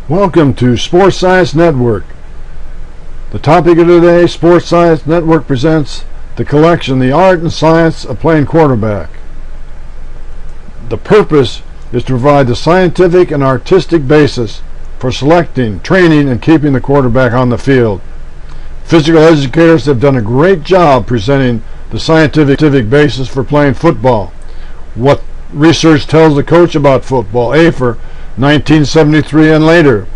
Welcome to Sports Science Network. The topic of today, Sports Science Network presents the collection, The Art and Science of Playing Quarterback. The purpose is to provide the scientific and artistic basis for selecting, training, and keeping the quarterback on the field. Physical educators have done a great job presenting the scientific basis for playing football. What research tells the coach about football, A for 1973 and later,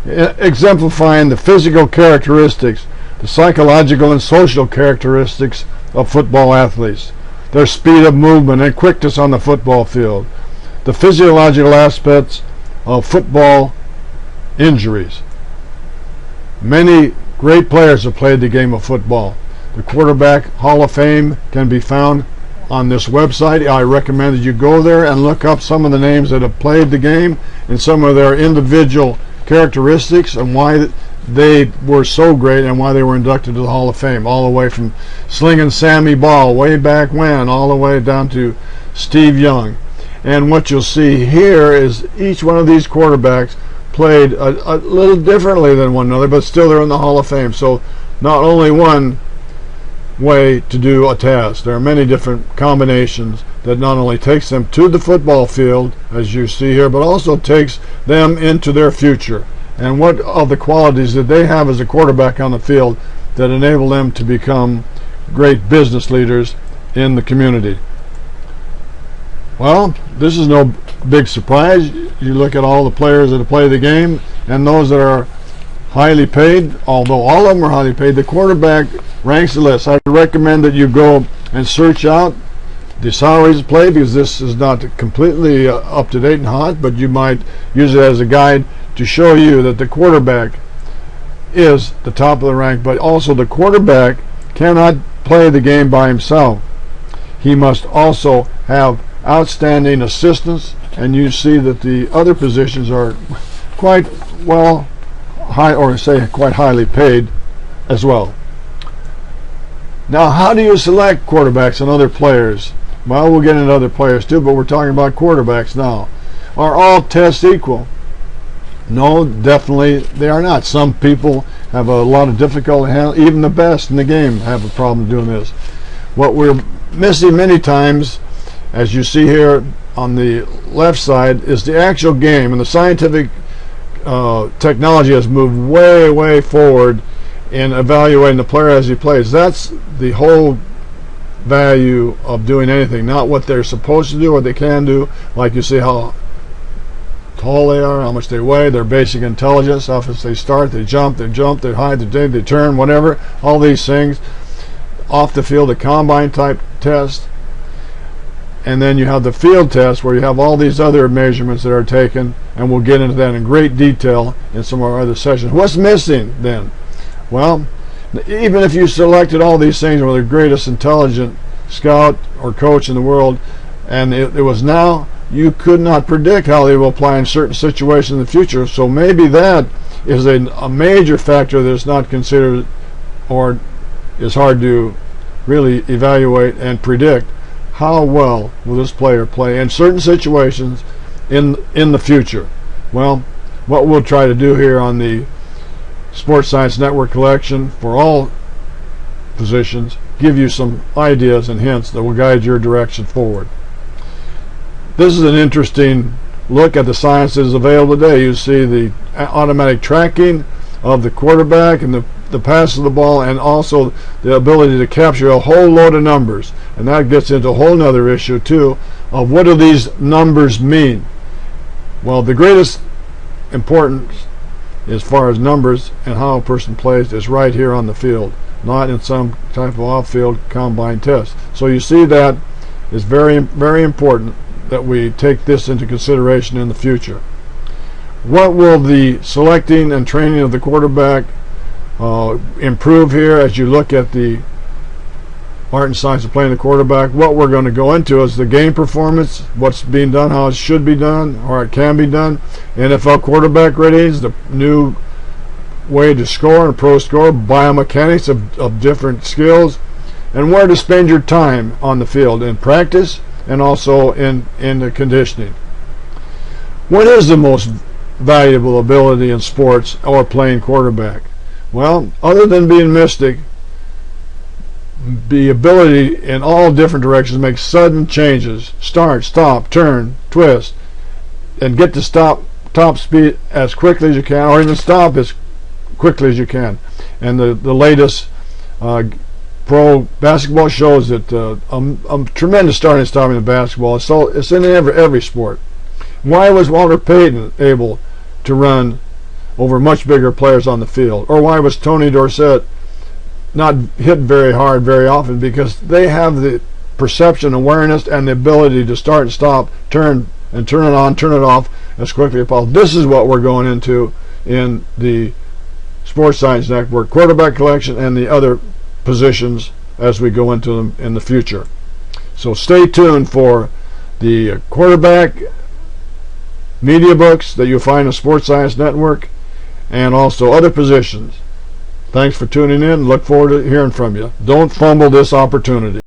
exemplifying the physical characteristics, the psychological and social characteristics of football athletes, their speed of movement and quickness on the football field, the physiological aspects of football injuries. Many great players have played the game of football. The Quarterback Hall of Fame can be found on this website. I recommend that you go there and look up some of the names that have played the game and some of their individual characteristics and why they were so great and why they were inducted to the Hall of Fame, all the way from Slinging Sammy Ball way back when, all the way down to Steve Young. And what you'll see here is each one of these quarterbacks played a little differently than one another, but still they're in the Hall of Fame. So not only one way to do a task. There are many different combinations that not only takes them to the football field, as you see here, but also takes them into their future. And what of the qualities that they have as a quarterback on the field that enable them to become great business leaders in the community. Well, this is no big surprise. You look at all the players that have played the game and those that are highly paid, although all of them are highly paid, the quarterback ranks the list. I recommend that you go and search out the salaries played, because this is not completely up to date and hot, but you might use it as a guide to show you that the quarterback is the top of the rank, but also the quarterback cannot play the game by himself. He must also have outstanding assistance, and you see that the other positions are quite well quite highly paid as well. Now, how do you select quarterbacks and other players? Well, we'll get into other players too, but we're talking about quarterbacks now. Are all tests equal? No, definitely they are not. Some people have a lot of difficulty handling, even the best in the game have a problem doing this. What we're missing many times, as you see here on the left side, is the actual game, and the scientific technology has moved way forward in evaluating the player as he plays. That's the whole value of doing anything, not what they're supposed to do, what they can do, like you see how tall they are, how much they weigh, their basic intelligence, how fast they start, they jump, they hide, they turn, whatever, all these things. Off the field, the combine type test. And then you have the field test where you have all these other measurements that are taken, and we'll get into that in great detail in some of our other sessions. What's missing then? Well, even if you selected all these things and were the greatest intelligent scout or coach in the world, and it was now, you could not predict how they will apply in certain situations in the future. So maybe that is a major factor that's not considered or is hard to really evaluate and predict. How well will this player play in certain situations in the future? Well, what we'll try to do here on the Sports Science Network collection for all positions, give you some ideas and hints that will guide your direction forward. This is an interesting look at the science that is available today. You see the automatic tracking of the quarterback and the pass of the ball, and also the ability to capture a whole load of numbers. And that gets into a whole nother issue too of what do these numbers mean. Well, the greatest importance as far as numbers and how a person plays is right here on the field, not in some type of off-field combine test. So you see that is very important that we take this into consideration in the future. What will the selecting and training of the quarterback improve here as you look at the art and science of playing the quarterback? What we're going to go into is the game performance, what's being done, how it should be done, or it can be done. NFL quarterback ratings, the new way to score and pro score, biomechanics of different skills, and where to spend your time on the field in practice and also in the conditioning. What is the most valuable ability in sports or playing quarterback? Well, other than being mystic, the ability in all different directions to make sudden changes, start, stop, turn, twist, and get to top speed as quickly as you can, or even stop as quickly as you can. And the latest pro basketball shows that a tremendous starting and stopping in basketball. So it's in every sport. Why was Walter Payton able to run over much bigger players on the field? Or why was Tony Dorsett not hit very hard very often? Because they have the perception, awareness, and the ability to start and stop, turn it on, turn it off as quickly as possible. This is what we're going into in the Sports Science Network quarterback collection and the other positions as we go into them in the future. So stay tuned for the quarterback media books that you'll find on Sports Science Network and also other positions. Thanks for tuning in. Look forward to hearing from you. Don't fumble this opportunity.